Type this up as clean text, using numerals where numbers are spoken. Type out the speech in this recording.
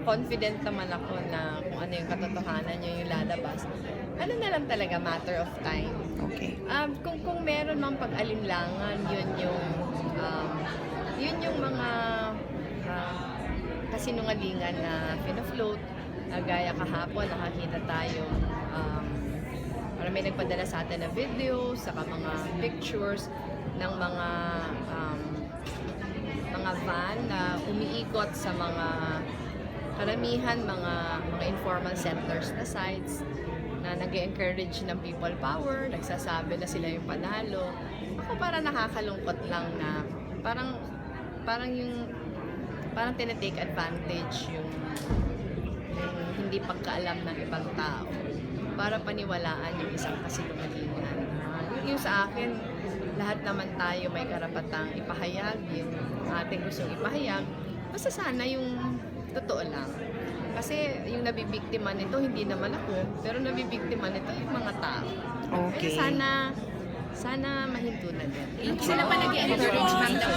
confident naman ako na kung ano yung katotohanan yung lalabas. Ano na lang talaga, matter of time. Okay. Kung meron mang pag-alinlangan, yun yung mga kasinungalingan na pina-float. Gaya kahapon, nakakita tayo, parang may nagpadala sa atin na video, saka mga pictures ng mga van na umiikot sa mga karamihan, mga informal settlers na sites na nag-encourage ng people power, nagsasabi na sila yung panalo. Ako parang nakakalungkot lang na parang tinatake advantage yung hindi pagkaalam ng ibang tao para paniwalaan yung isang kasinungalingan. Yung sa akin, lahat naman tayo may karapatang ipahayag yung ating gustong ipahayag. Basta sana yung totoo lang. Kasi yung nabibiktima nito, hindi naman ako, pero nabibiktima nito yung mga tao. Okay. Kaya sana mahinto na din. Sila pa nag-encourage from the